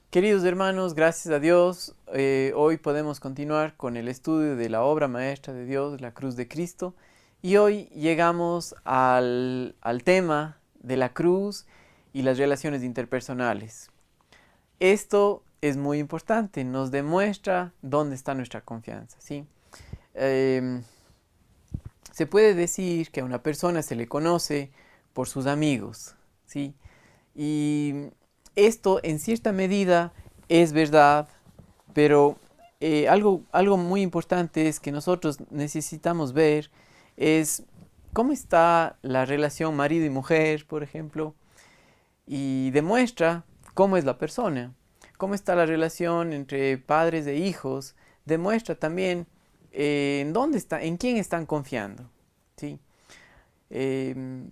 Queridos hermanos, gracias a Dios, hoy podemos continuar con el estudio de la obra maestra de Dios, la cruz de Cristo. Y hoy llegamos al tema de la cruz y las relaciones interpersonales. Esto es muy importante, nos demuestra dónde está nuestra confianza, ¿sí? Eh, Se puede decir que a una persona se le conoce por sus amigos, ¿sí? Y esto en cierta medida es verdad, pero algo muy importante es que nosotros necesitamos ver es cómo está la relación marido y mujer, por ejemplo, y demuestra cómo es la persona, cómo está la relación entre padres e hijos, demuestra también en dónde está, en quién están confiando, ¿sí? Em,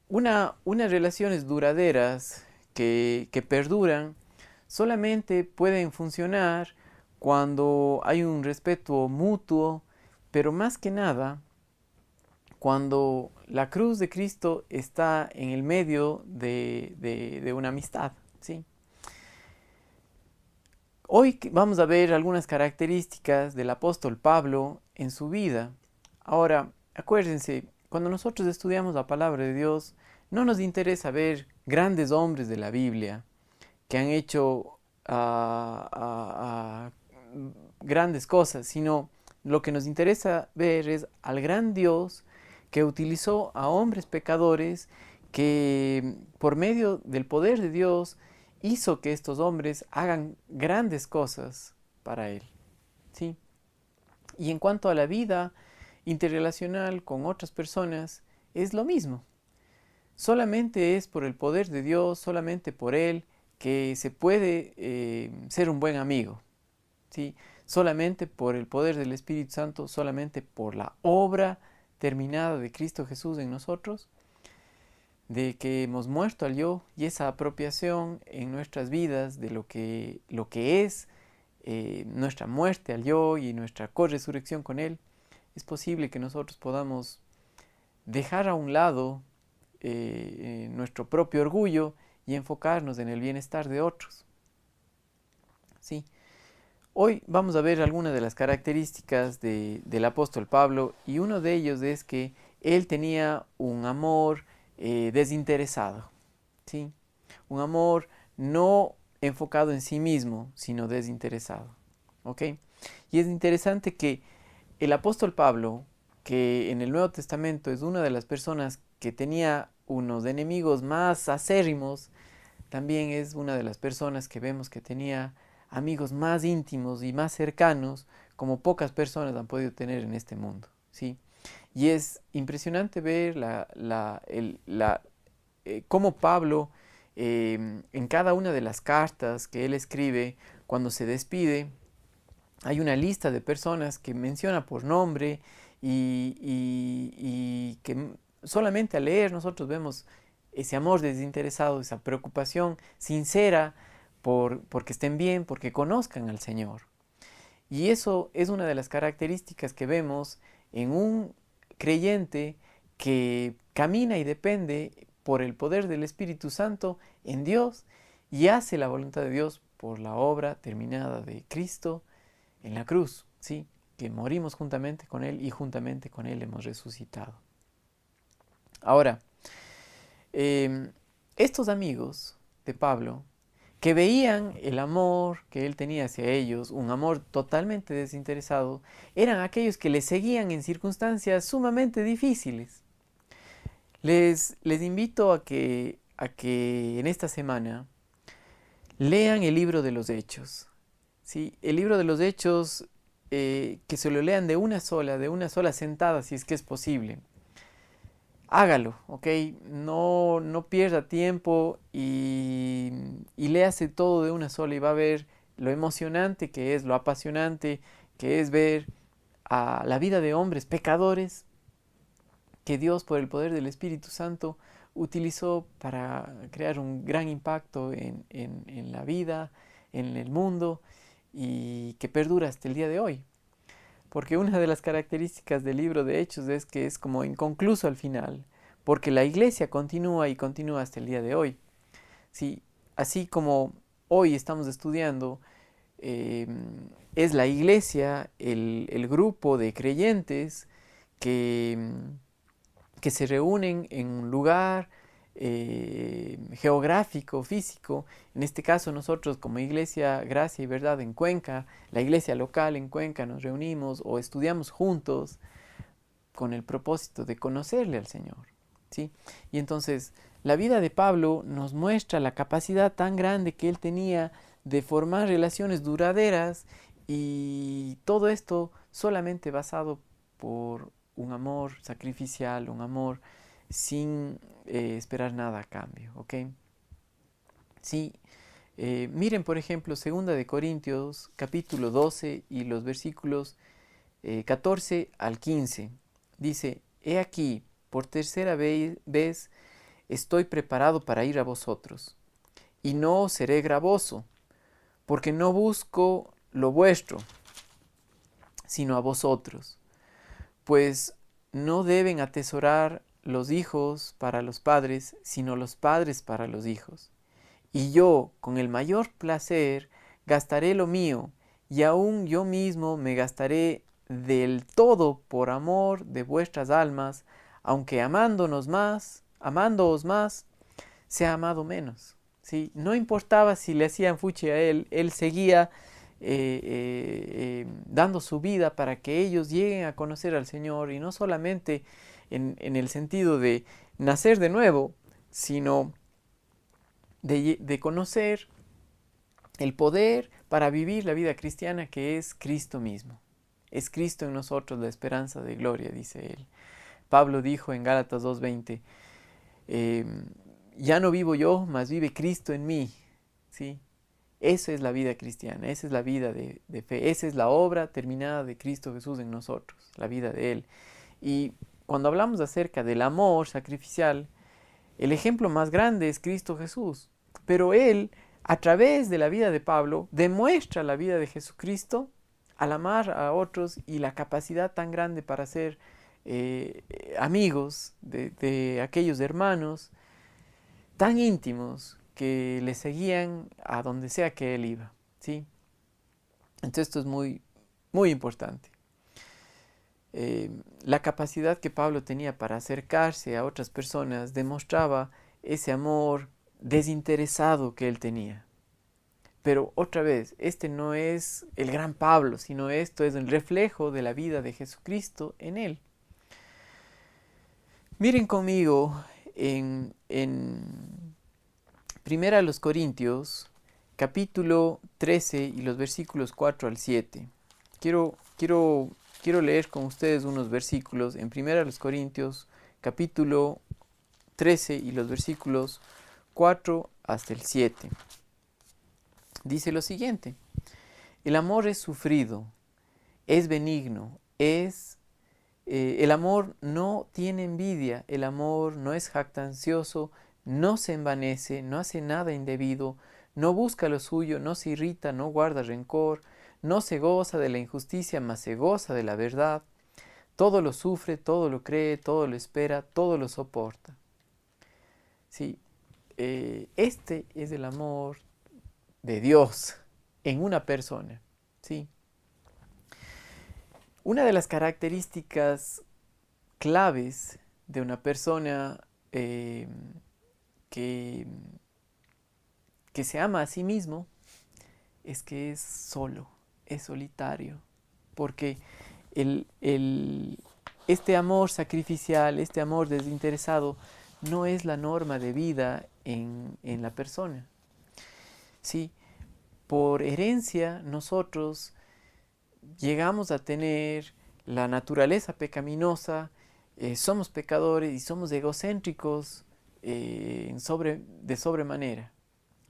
unas relaciones duraderas que perduran solamente pueden funcionar cuando hay un respeto mutuo, pero más que nada cuando la cruz de Cristo está en el medio de una amistad, ¿sí? Hoy vamos a ver algunas características del apóstol Pablo en su vida. Ahora, acuérdense, cuando nosotros estudiamos la palabra de Dios, no nos interesa ver grandes hombres de la Biblia que han hecho grandes cosas, sino lo que nos interesa ver es al gran Dios que utilizó a hombres pecadores que por medio del poder de Dios hizo que estos hombres hagan grandes cosas para Él, ¿sí? Y en cuanto a la vida interrelacional con otras personas, es lo mismo. Solamente es por el poder de Dios, solamente por Él, que se puede ser un buen amigo, ¿sí? Solamente por el poder del Espíritu Santo, solamente por la obra terminada de Cristo Jesús en nosotros, de que hemos muerto al yo y esa apropiación en nuestras vidas de lo que es nuestra muerte al yo y nuestra corresurrección con Él, es posible que nosotros podamos dejar a un lado nuestro propio orgullo y enfocarnos en el bienestar de otros. ¿Sí? Hoy vamos a ver algunas de las características del apóstol Pablo y uno de ellos es que él tenía un amor desinteresado, ¿sí? Un amor no enfocado en sí mismo, sino desinteresado, ¿ok? Y es interesante que el apóstol Pablo, que en el Nuevo Testamento es una de las personas que tenía unos enemigos más acérrimos, también es una de las personas que vemos que tenía amigos más íntimos y más cercanos, como pocas personas han podido tener en este mundo, ¿sí? Y es impresionante ver cómo Pablo, en cada una de las cartas que él escribe, cuando se despide, hay una lista de personas que menciona por nombre y que solamente al leer nosotros vemos ese amor desinteresado, esa preocupación sincera porque estén bien, porque conozcan al Señor. Y eso es una de las características que vemos en un creyente que camina y depende por el poder del Espíritu Santo en Dios y hace la voluntad de Dios por la obra terminada de Cristo en la cruz, ¿sí? Que morimos juntamente con Él y juntamente con Él hemos resucitado. Ahora, estos amigos de Pablo, que veían el amor que él tenía hacia ellos, un amor totalmente desinteresado, eran aquellos que le seguían en circunstancias sumamente difíciles. Les invito a que en esta semana lean el libro de los Hechos. ¿Sí? El libro de los Hechos, que se lo lean de una sola sentada, si es que es posible. Hágalo, ¿ok? No pierda tiempo y léase todo de una sola y va a ver lo emocionante que es, lo apasionante que es ver a la vida de hombres pecadores que Dios por el poder del Espíritu Santo utilizó para crear un gran impacto en la vida, en el mundo y que perdura hasta el día de hoy. Porque una de las características del libro de Hechos es que es como inconcluso al final, porque la iglesia continúa y continúa hasta el día de hoy. Sí, así como hoy estamos estudiando es la iglesia, el grupo de creyentes que, que se reúnen en un lugar geográfico, físico. En este caso nosotros como Iglesia Gracia y Verdad en Cuenca, la iglesia local en Cuenca, nos reunimos o estudiamos juntos con el propósito de conocerle al Señor, ¿sí? Y entonces la vida de Pablo nos muestra la capacidad tan grande que él tenía de formar relaciones duraderas, y todo esto solamente basado por un amor sacrificial, un amor sin esperar nada a cambio, ¿ok? Sí, miren por ejemplo 2 capítulo 12 y los versículos 14 al 15. Dice: He aquí, por tercera vez estoy preparado para ir a vosotros, y no os seré gravoso, porque no busco lo vuestro, sino a vosotros. Pues no deben atesorar los hijos para los padres, sino los padres para los hijos. Y yo, con el mayor placer, gastaré lo mío, y aún yo mismo me gastaré del todo por amor de vuestras almas, aunque amándoos más, sea amado menos. ¿Sí? No importaba si le hacían fuchi a él seguía dando su vida para que ellos lleguen a conocer al Señor, y no solamente en el sentido de nacer de nuevo, sino de conocer el poder para vivir la vida cristiana, que es Cristo mismo. Es Cristo en nosotros la esperanza de gloria, dice él. Pablo dijo en Gálatas 2:20, ya no vivo yo, mas vive Cristo en mí. ¿Sí? Esa es la vida cristiana, esa es la vida de fe, esa es la obra terminada de Cristo Jesús en nosotros, la vida de Él. Y cuando hablamos acerca del amor sacrificial, el ejemplo más grande es Cristo Jesús. Pero Él, a través de la vida de Pablo, demuestra la vida de Jesucristo al amar a otros, y la capacidad tan grande para ser amigos de aquellos hermanos tan íntimos que le seguían a donde sea que él iba, ¿sí? Entonces esto es muy, muy importante. La capacidad que Pablo tenía para acercarse a otras personas demostraba ese amor desinteresado que él tenía. Pero otra vez, este no es el gran Pablo, sino esto es el reflejo de la vida de Jesucristo en él. Miren conmigo en Primera a los Corintios, capítulo 13 y los versículos 4 al 7. Quiero leer con ustedes unos versículos en Primera a los Corintios, capítulo 13 y los versículos 4 hasta el 7. Dice lo siguiente: el amor es sufrido, es benigno, el amor no tiene envidia, el amor no es jactancioso, no se envanece, no hace nada indebido, no busca lo suyo, no se irrita, no guarda rencor, no se goza de la injusticia, mas se goza de la verdad. Todo lo sufre, todo lo cree, todo lo espera, todo lo soporta. Sí, este es el amor de Dios en una persona. ¿Sí? Una de las características claves de una persona que se ama a sí mismo es que es solo, es solitario, porque este amor sacrificial, este amor desinteresado, no es la norma de vida en la persona. ¿Sí? Por herencia nosotros llegamos a tener la naturaleza pecaminosa, somos pecadores y somos egocéntricos de sobremanera.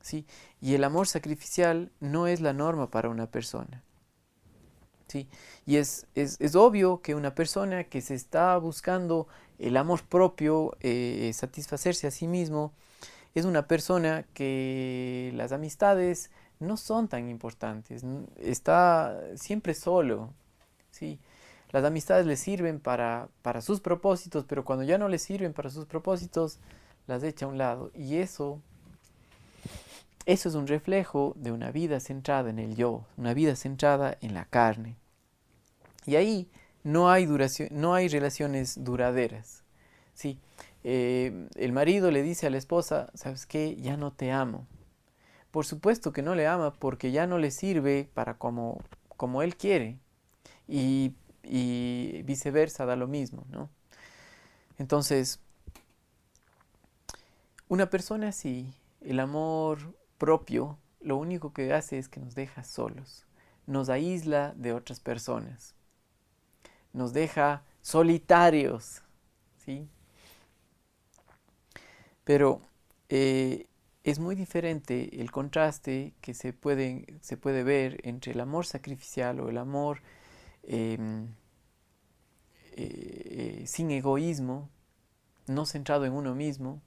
¿Sí? Y el amor sacrificial no es la norma para una persona. ¿Sí? Y es obvio que una persona que se está buscando el amor propio, satisfacerse a sí mismo, es una persona que las amistades no son tan importantes, está siempre solo. ¿Sí? Las amistades le sirven para sus propósitos, pero cuando ya no le sirven para sus propósitos, las echa a un lado. Y eso Eso es un reflejo de una vida centrada en el yo, una vida centrada en la carne. Y ahí no hay duración, no hay relaciones duraderas. ¿Sí? El marido le dice a la esposa, ¿sabes qué? Ya no te amo. Por supuesto que no le ama porque ya no le sirve para como él quiere. Y viceversa da lo mismo, ¿no? Entonces, una persona así, el amor propio, lo único que hace es que nos deja solos, nos aísla de otras personas, nos deja solitarios, ¿sí? Pero es muy diferente el contraste que se puede ver entre el amor sacrificial o el amor em, sin egoísmo, no centrado en uno mismo,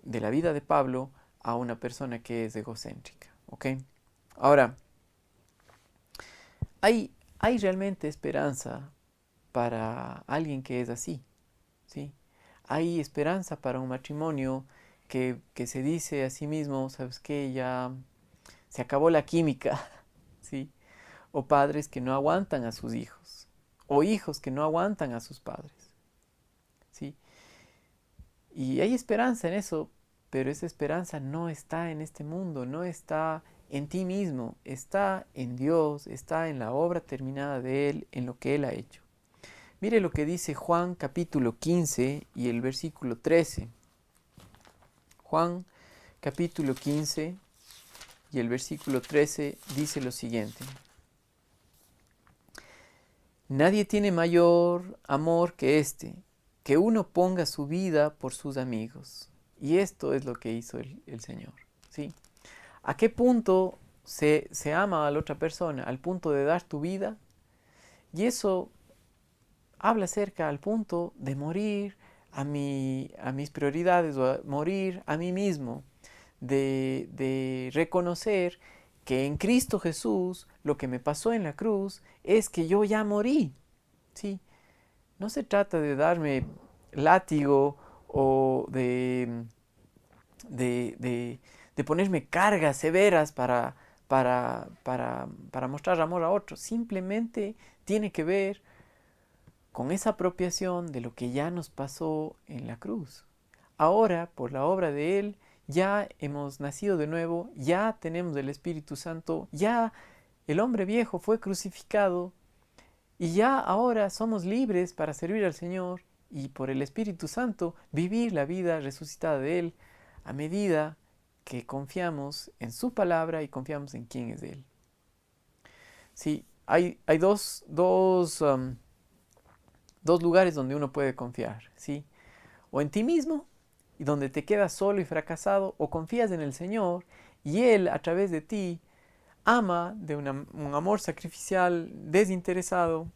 de la vida de Pablo a una persona que es egocéntrica. ¿Ok? Ahora, hay realmente esperanza para alguien que es así. ¿Sí? Hay esperanza para un matrimonio que se dice a sí mismo, ¿sabes qué? Ya se acabó la química. ¿Sí? O padres que no aguantan a sus hijos. O hijos que no aguantan a sus padres. ¿Sí? Y hay esperanza en eso, pero esa esperanza no está en este mundo, no está en ti mismo, está en Dios, está en la obra terminada de Él, en lo que Él ha hecho. Mire lo que dice Juan capítulo 15 y el versículo 13. Juan capítulo 15 y el versículo 13 dice lo siguiente. Nadie tiene mayor amor que este, que uno ponga su vida por sus amigos. Y esto es lo que hizo el Señor. ¿Sí? ¿A qué punto se ama a la otra persona? Al punto de dar tu vida. Y eso habla acerca al punto de morir a mis prioridades o a morir a mí mismo. De reconocer que en Cristo Jesús lo que me pasó en la cruz es que yo ya morí. ¿Sí? No se trata de darme látigo o de ponerme cargas severas para mostrar amor a otros. Simplemente tiene que ver con esa apropiación de lo que ya nos pasó en la cruz. Ahora, por la obra de Él, ya hemos nacido de nuevo, ya tenemos el Espíritu Santo, ya el hombre viejo fue crucificado y ya ahora somos libres para servir al Señor y por el Espíritu Santo vivir la vida resucitada de Él a medida que confiamos en su palabra y confiamos en quién es Él. Sí, hay dos lugares donde uno puede confiar, ¿sí? O en ti mismo, y donde te quedas solo y fracasado, o confías en el Señor y Él a través de ti ama de un amor sacrificial, desinteresado,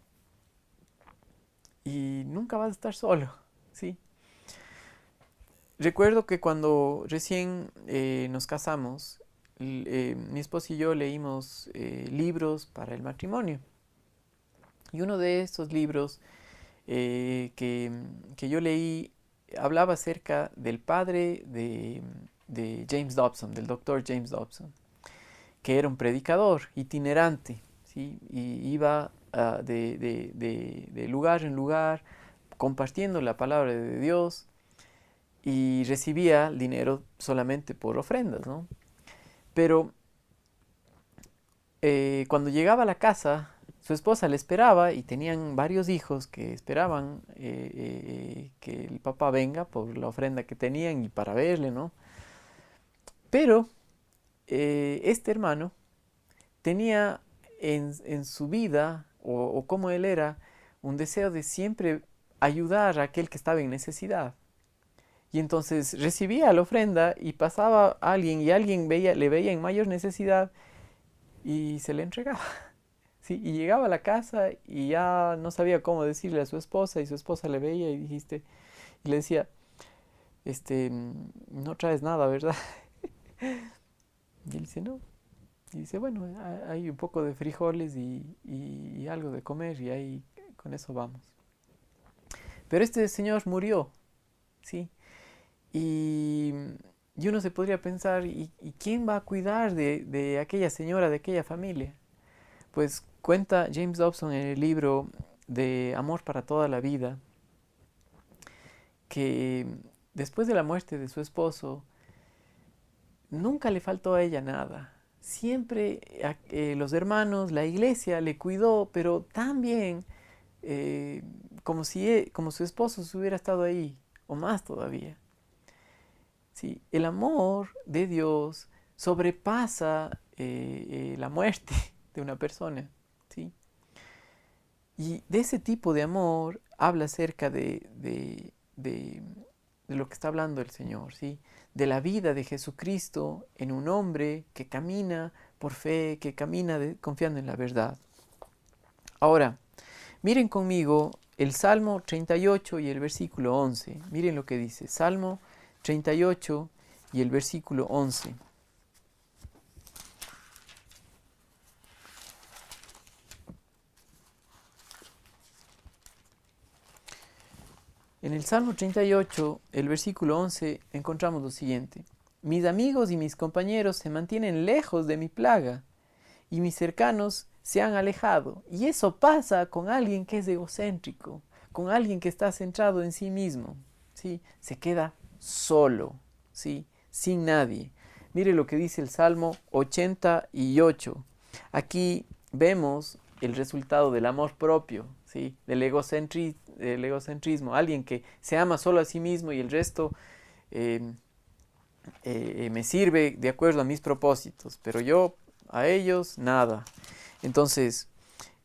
y nunca vas a estar solo, ¿sí? Recuerdo que cuando recién nos casamos, mi esposo y yo leímos libros para el matrimonio. Y uno de estos libros que yo leí hablaba acerca del padre de James Dobson, del doctor James Dobson, que era un predicador itinerante, ¿sí? Y iba de lugar en lugar compartiendo la palabra de Dios y recibía dinero solamente por ofrendas, ¿no? Pero cuando llegaba a la casa, su esposa le esperaba y tenían varios hijos que esperaban que el papá venga por la ofrenda que tenían y para verle, ¿no? Pero este hermano tenía en su vida, o como él era, un deseo de siempre ayudar a aquel que estaba en necesidad. Y entonces recibía la ofrenda y pasaba a alguien y alguien le veía en mayor necesidad y se le entregaba. Sí, y llegaba a la casa y ya no sabía cómo decirle a su esposa y su esposa le veía y le decía, no traes nada, ¿verdad? Y él dice, no. Y dice, bueno, hay un poco de frijoles y algo de comer y ahí con eso vamos. Pero este señor murió, ¿sí? Y Y uno se podría pensar, ¿y quién va a cuidar de aquella señora, de aquella familia? Pues cuenta James Dobson en el libro de Amor para toda la vida, que después de la muerte de su esposo, nunca le faltó a ella nada. Siempre los hermanos, la iglesia le cuidó, pero tan bien como su esposo se hubiera estado ahí, o más todavía. Sí, el amor de Dios sobrepasa la muerte de una persona. ¿Sí? Y de ese tipo de amor habla acerca de lo que está hablando el Señor, ¿sí? De la vida de Jesucristo en un hombre que camina por fe, que camina confiando en la verdad. Ahora, miren conmigo el Salmo 38 y el versículo 11. Miren lo que dice. Salmo 38 y el versículo 11. En el Salmo 38, el versículo 11, encontramos lo siguiente. Mis amigos y mis compañeros se mantienen lejos de mi plaga, y mis cercanos se han alejado. Y eso pasa con alguien que es egocéntrico, con alguien que está centrado en sí mismo. ¿Sí? Se queda solo, ¿sí? Sin nadie. Mire lo que dice el Salmo 88. Aquí vemos el resultado del amor propio, ¿sí? Del egocentrismo. Alguien que se ama solo a sí mismo y el resto me sirve de acuerdo a mis propósitos, pero yo a ellos nada. Entonces,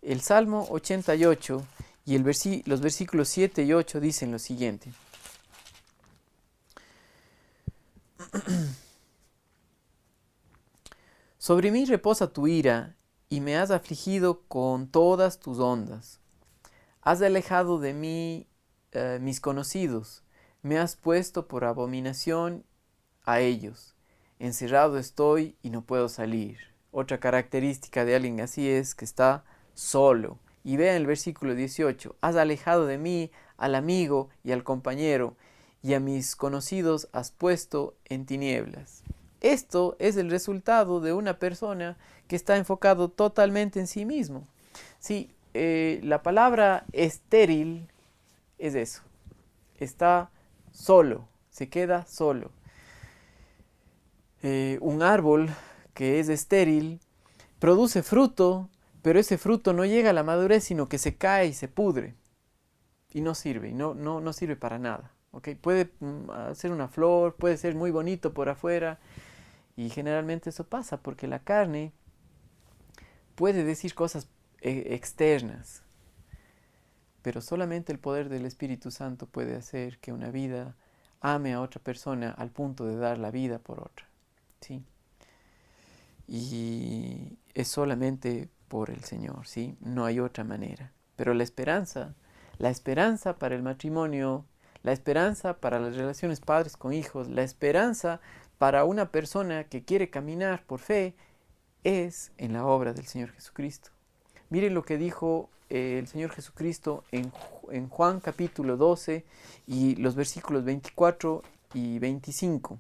el Salmo 88 y los versículos 7 y 8 dicen lo siguiente. Sobre mí reposa tu ira, y me has afligido con todas tus ondas. Has alejado de mí mis conocidos, me has puesto por abominación a ellos. Encerrado estoy y no puedo salir. Otra característica de alguien así es que está solo. Y vean el versículo 18. Has alejado de mí al amigo y al compañero, y a mis conocidos has puesto en tinieblas. Esto es el resultado de una persona que está enfocado totalmente en sí mismo. Sí, la palabra estéril es eso. Está solo, se queda solo. Un árbol que es estéril produce fruto, pero ese fruto no llega a la madurez, sino que se cae y se pudre. Y no sirve, y no sirve para nada. ¿Okay? Puede ser una flor, puede ser muy bonito por afuera, y generalmente eso pasa porque la carne puede decir cosas externas, pero solamente el poder del Espíritu Santo puede hacer que una vida ame a otra persona al punto de dar la vida por otra. ¿Sí? Y es solamente por el Señor, ¿sí? No hay otra manera. Pero la esperanza para el matrimonio, la esperanza para las relaciones padres con hijos, la esperanza para una persona que quiere caminar por fe, es en la obra del Señor Jesucristo. Miren lo que dijo el Señor Jesucristo en Juan capítulo 12 y los versículos 24 y 25.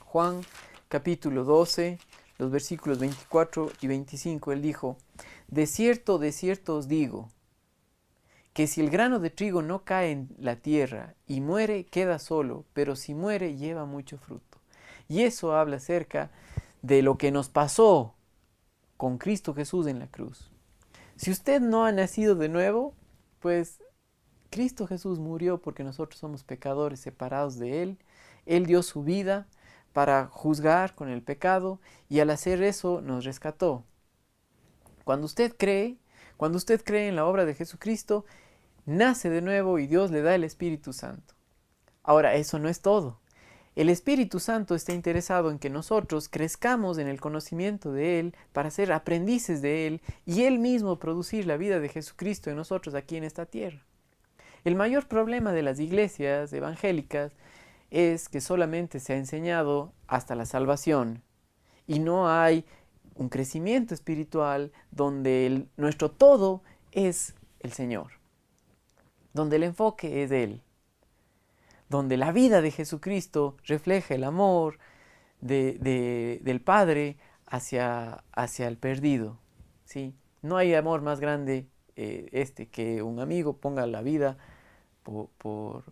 Juan capítulo 12, los versículos 24 y 25, Él dijo, de cierto os digo, que si el grano de trigo no cae en la tierra y muere, queda solo, pero si muere, lleva mucho fruto. Y eso habla acerca de lo que nos pasó con Cristo Jesús en la cruz. Si usted no ha nacido de nuevo, pues Cristo Jesús murió porque nosotros somos pecadores separados de Él. Él dio su vida para juzgar con el pecado y al hacer eso nos rescató. Cuando usted cree en la obra de Jesucristo, nace de nuevo y Dios le da el Espíritu Santo. Ahora, eso no es todo. El Espíritu Santo está interesado en que nosotros crezcamos en el conocimiento de Él para ser aprendices de Él y Él mismo producir la vida de Jesucristo en nosotros aquí en esta tierra. El mayor problema de las iglesias evangélicas es que solamente se ha enseñado hasta la salvación y no hay un crecimiento espiritual donde nuestro todo es el Señor, donde el enfoque es Él. donde la vida de Jesucristo refleja el amor del Padre hacia el perdido, ¿sí? No hay amor más grande que un amigo ponga la vida por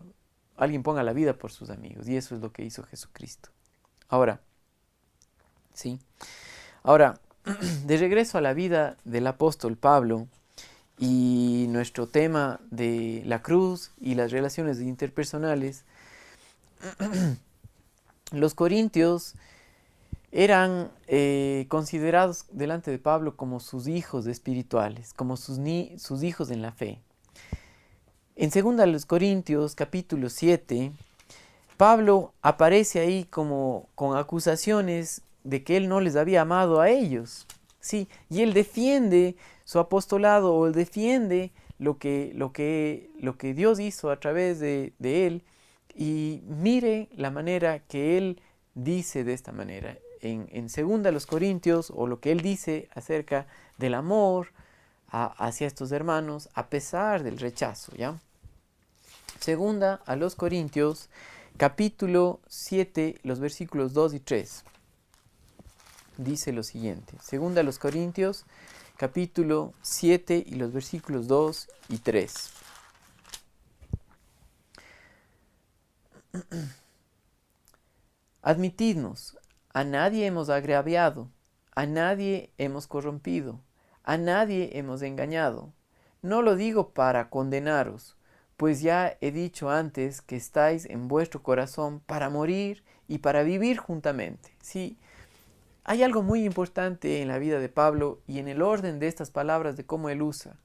alguien ponga la vida por sus amigos, y eso es lo que hizo Jesucristo. Ahora, ¿sí? Ahora, de regreso a la vida del apóstol Pablo y nuestro tema de la cruz y las relaciones interpersonales, los corintios eran considerados delante de Pablo como sus hijos espirituales, como sus hijos en la fe. En 2 Corintios capítulo 7, Pablo aparece ahí como con acusaciones de que él no les había amado a ellos, ¿sí? Y él defiende su apostolado, o él defiende lo que Dios hizo a través de él, y mire la manera que él dice de esta manera. En 2 Corintios, o lo que él dice acerca del amor hacia estos hermanos, a pesar del rechazo, ¿ya? 2 Corintios, capítulo 7, los versículos 2 y 3. Dice lo siguiente. 2 Corintios, capítulo 7 y los versículos 2 y 3. Admitidnos, a nadie hemos agraviado, a nadie hemos corrompido, a nadie hemos engañado. No lo digo para condenaros, pues ya he dicho antes que estáis en vuestro corazón para morir y para vivir juntamente. Sí, hay algo muy importante en la vida de Pablo y en el orden de estas palabras de cómo él usa.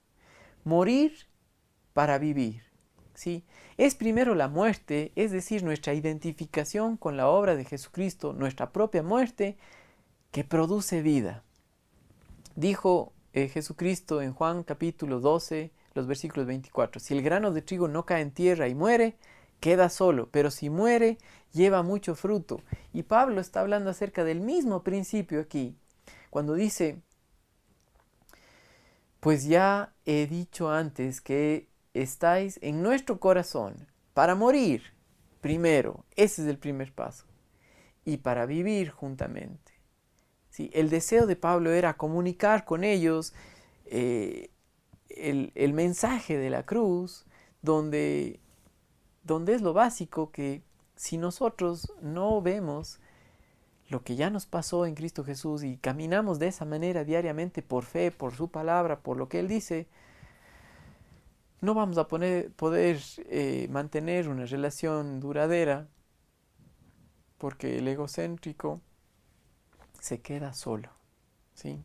Morir para vivir. ¿Sí? Es primero la muerte, es decir, nuestra identificación con la obra de Jesucristo, nuestra propia muerte, que produce vida. Dijo Jesucristo en Juan capítulo 12, los versículos 24, si el grano de trigo no cae en tierra y muere, queda solo, pero si muere, lleva mucho fruto. Y Pablo está hablando acerca del mismo principio aquí, cuando dice, pues ya he dicho antes que estáis en nuestro corazón para morir primero, ese es el primer paso, y para vivir juntamente. ¿Sí? El deseo de Pablo era comunicar con ellos el mensaje de la cruz, donde es lo básico, que si nosotros no vemos lo que ya nos pasó en Cristo Jesús y caminamos de esa manera diariamente por fe, por su palabra, por lo que Él dice, no vamos a poder mantener una relación duradera, porque el egocéntrico se queda solo, ¿sí?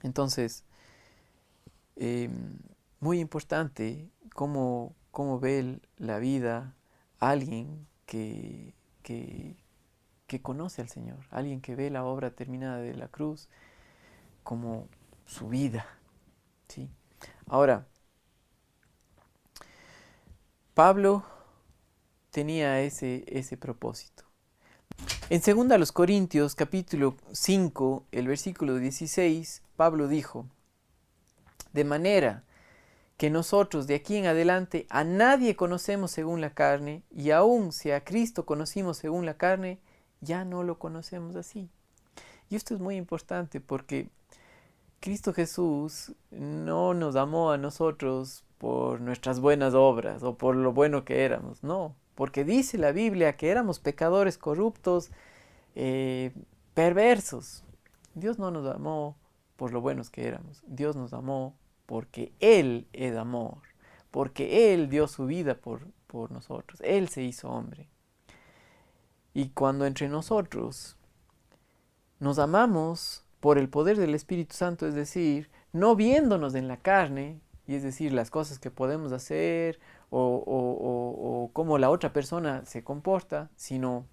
Entonces, muy importante cómo ve la vida alguien que conoce al Señor, alguien que ve la obra terminada de la cruz como su vida, ¿sí? Ahora, Pablo tenía ese propósito. En 2 Corintios capítulo 5, el versículo 16, Pablo dijo, de manera que nosotros de aquí en adelante a nadie conocemos según la carne, y aun si a Cristo conocimos según la carne, ya no lo conocemos así. Y esto es muy importante porque Cristo Jesús no nos amó a nosotros por nuestras buenas obras o por lo bueno que éramos, no, porque dice la Biblia que éramos pecadores corruptos, perversos. Dios no nos amó por lo buenos que éramos, Dios nos amó porque Él es amor, porque Él dio su vida por nosotros, Él se hizo hombre. Y cuando entre nosotros nos amamos por el poder del Espíritu Santo, es decir, no viéndonos en la carne, y es decir, las cosas que podemos hacer o cómo la otra persona se comporta, sino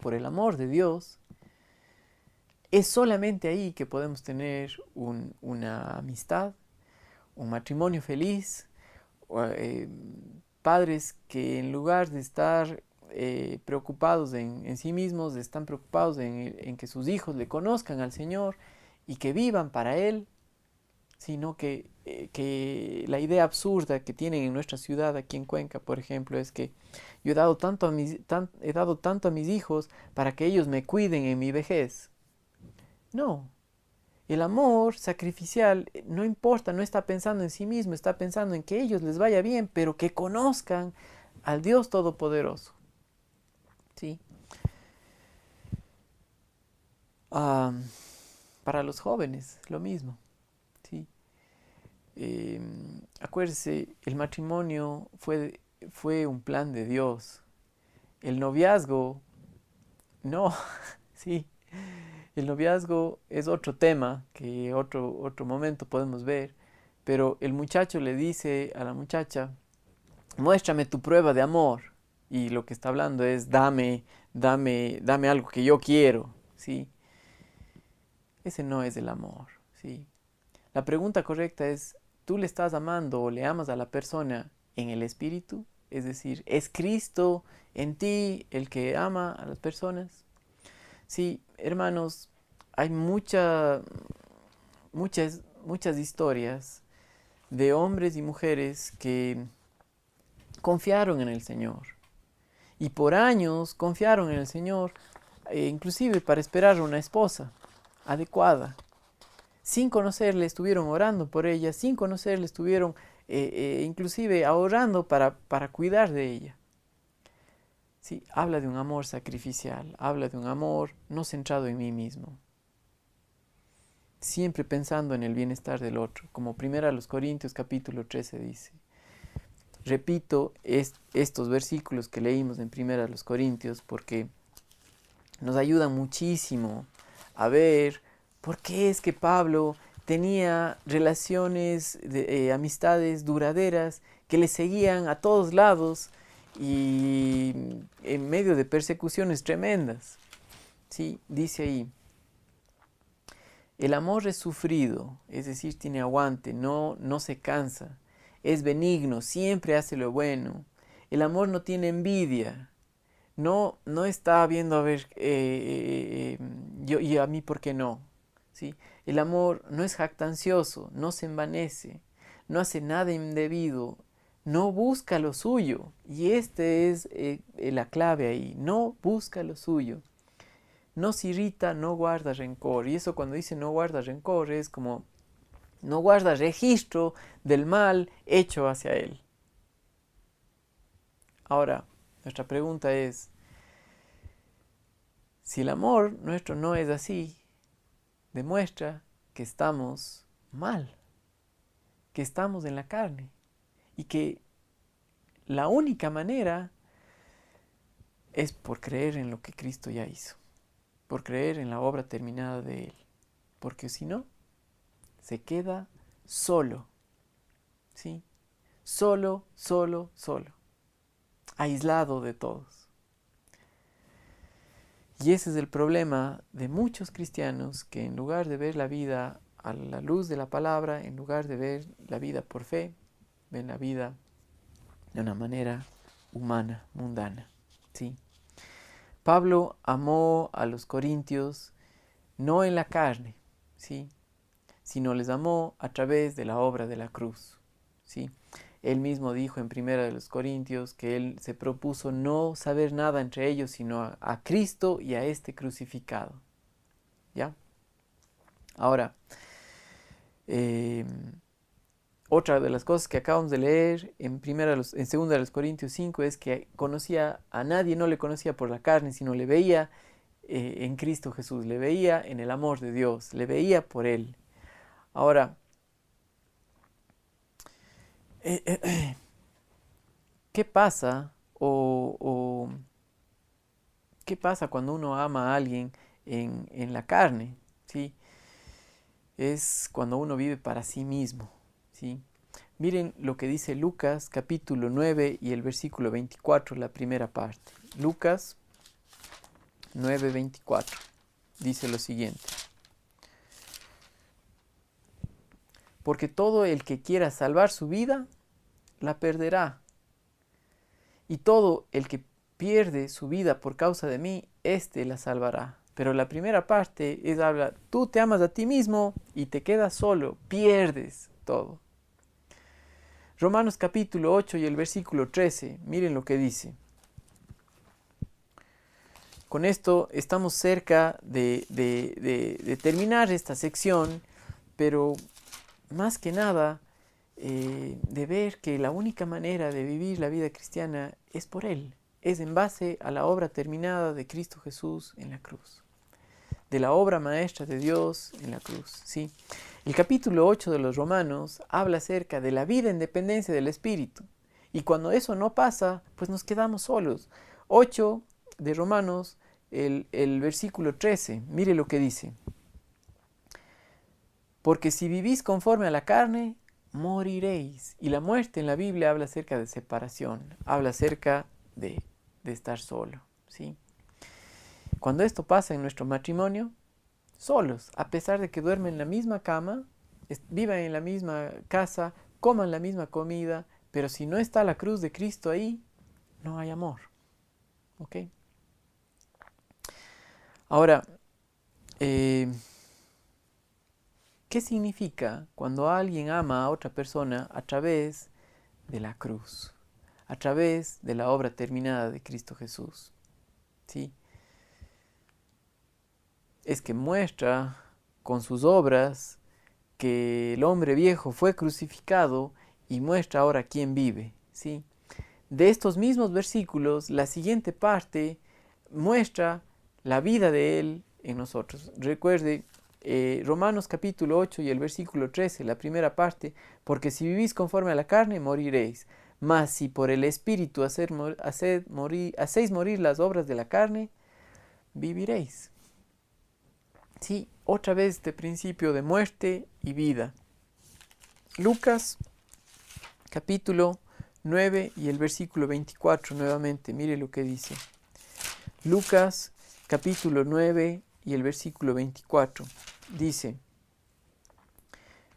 por el amor de Dios, es solamente ahí que podemos tener una amistad, un matrimonio feliz, padres que en lugar de estar preocupados en sí mismos, están preocupados en que sus hijos le conozcan al Señor y que vivan para Él. sino que la idea absurda que tienen en nuestra ciudad, aquí en Cuenca, por ejemplo, es que yo he dado tanto a mis hijos para que ellos me cuiden en mi vejez. No, el amor sacrificial no importa, no está pensando en sí mismo, está pensando en que a ellos les vaya bien, pero que conozcan al Dios Todopoderoso. ¿Sí? Ah, para los jóvenes, lo mismo. ¿Sí? Acuérdese, el matrimonio fue un plan de Dios. El noviazgo, no, sí. El noviazgo es otro tema que otro momento podemos ver, pero el muchacho le dice a la muchacha, muéstrame tu prueba de amor. Y lo que está hablando es, dame algo que yo quiero, ¿sí? Ese no es el amor, ¿sí? La pregunta correcta es, ¿tú le estás amando o le amas a la persona en el espíritu? Es decir, ¿es Cristo en ti el que ama a las personas? Sí, hermanos, hay muchas historias de hombres y mujeres que confiaron en el Señor. Y por años confiaron en el Señor, inclusive para esperar una esposa adecuada. Sin conocerle estuvieron orando por ella, sin conocerle estuvieron inclusive ahorrando para cuidar de ella. Sí, habla de un amor sacrificial, habla de un amor no centrado en mí mismo, siempre pensando en el bienestar del otro, como 1 Corintios capítulo 13 dice. Repito estos versículos que leímos en 1 Corintios porque nos ayudan muchísimo a ver por qué es que Pablo tenía relaciones, amistades duraderas que le seguían a todos lados y en medio de persecuciones tremendas. ¿Sí? Dice ahí, el amor es sufrido, es decir, tiene aguante, no se cansa, es benigno, siempre hace lo bueno. El amor no tiene envidia, no está viendo a ver yo y a mí por qué no. ¿Sí? El amor no es jactancioso, no se envanece, no hace nada indebido, no busca lo suyo. Y este es la clave ahí, no busca lo suyo. No se irrita, no guarda rencor. Y eso cuando dice no guarda rencor es como no guarda registro del mal hecho hacia él. Ahora, nuestra pregunta es, si el amor nuestro no es así, demuestra que estamos mal, que estamos en la carne y que la única manera es por creer en lo que Cristo ya hizo, por creer en la obra terminada de Él, porque si no, se queda solo, ¿sí? Solo, aislado de todos. Y ese es el problema de muchos cristianos que en lugar de ver la vida a la luz de la palabra, en lugar de ver la vida por fe, ven la vida de una manera humana, mundana. ¿Sí? Pablo amó a los corintios no en la carne, ¿sí? Sino les amó a través de la obra de la cruz. ¿Sí? Él mismo dijo en 1 Corintios que él se propuso no saber nada entre ellos, sino a Cristo y a este crucificado. ¿Ya? Ahora, otra de las cosas que acabamos de leer en 2 Corintios 5 es que conocía a nadie, no le conocía por la carne, sino le veía en Cristo Jesús, le veía en el amor de Dios, le veía por Él. Ahora, ¿qué pasa qué pasa cuando uno ama a alguien en la carne? ¿Sí? Es cuando uno vive para sí mismo. ¿Sí? Miren lo que dice Lucas capítulo 9 y el versículo 24, la primera parte. Lucas 9:24 dice lo siguiente. Porque todo el que quiera salvar su vida, la perderá. Y todo el que pierde su vida por causa de mí, éste la salvará. Pero la primera parte habla, tú te amas a ti mismo y te quedas solo, pierdes todo. Romanos capítulo 8 y el versículo 13, miren lo que dice. Con esto estamos cerca de terminar esta sección, pero más que nada de ver que la única manera de vivir la vida cristiana es por Él, es en base a la obra terminada de Cristo Jesús en la cruz, de la obra maestra de Dios en la cruz, ¿sí? El capítulo 8 de los Romanos habla acerca de la vida en dependencia del Espíritu, y cuando eso no pasa, pues nos quedamos solos. 8 de Romanos, el versículo 13, mire lo que dice. Porque si vivís conforme a la carne, moriréis. Y la muerte en la Biblia habla acerca de separación, habla acerca de estar solo, ¿sí? Cuando esto pasa en nuestro matrimonio, solos, a pesar de que duermen en la misma cama, vivan en la misma casa, coman la misma comida, pero si no está la cruz de Cristo ahí, no hay amor, ¿ok? Ahora, ¿qué significa cuando alguien ama a otra persona a través de la cruz, a través de la obra terminada de Cristo Jesús? ¿Sí? Es que muestra con sus obras que el hombre viejo fue crucificado y muestra ahora quién vive, ¿sí? De estos mismos versículos, la siguiente parte muestra la vida de Él en nosotros. Recuerde, Romanos capítulo 8 y el versículo 13, la primera parte, porque si vivís conforme a la carne, moriréis. Mas si por el Espíritu hacéis morir las obras de la carne, viviréis. Sí, otra vez este principio de muerte y vida. Lucas capítulo 9 y el versículo 24 nuevamente, mire lo que dice. Lucas capítulo 9 y el versículo 24 dice,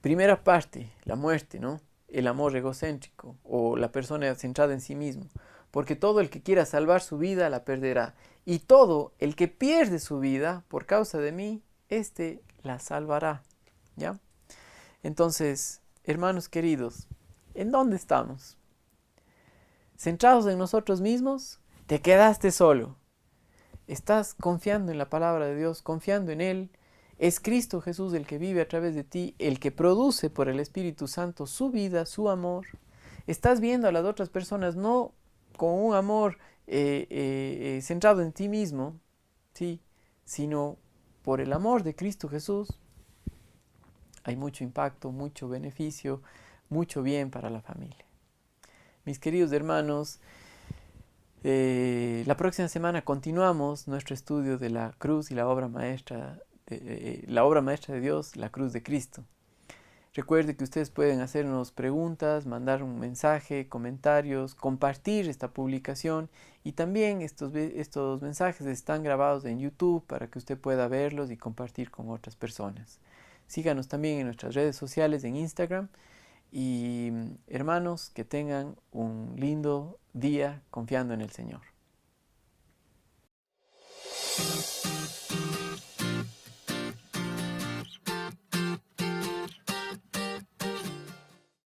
primera parte, la muerte, ¿no? El amor egocéntrico o la persona centrada en sí mismo. Porque todo el que quiera salvar su vida la perderá. Y todo el que pierde su vida por causa de mí, éste la salvará. ¿Ya? Entonces, hermanos queridos, ¿en dónde estamos? ¿Centrados en nosotros mismos? ¿Te quedaste solo? ¿Estás confiando en la palabra de Dios, confiando en Él? Es Cristo Jesús el que vive a través de ti, el que produce por el Espíritu Santo su vida, su amor. ¿Estás viendo a las otras personas no con un amor centrado en ti mismo, ¿sí? Sino por el amor de Cristo Jesús? Hay mucho impacto, mucho beneficio, mucho bien para la familia. Mis queridos hermanos, la próxima semana continuamos nuestro estudio de la cruz y la obra maestra de Dios, la cruz de Cristo. Recuerde que ustedes pueden hacernos preguntas, mandar un mensaje, comentarios, compartir esta publicación y también estos mensajes están grabados en YouTube para que usted pueda verlos y compartir con otras personas. Síganos también en nuestras redes sociales en Instagram y hermanos, que tengan un lindo día confiando en el Señor.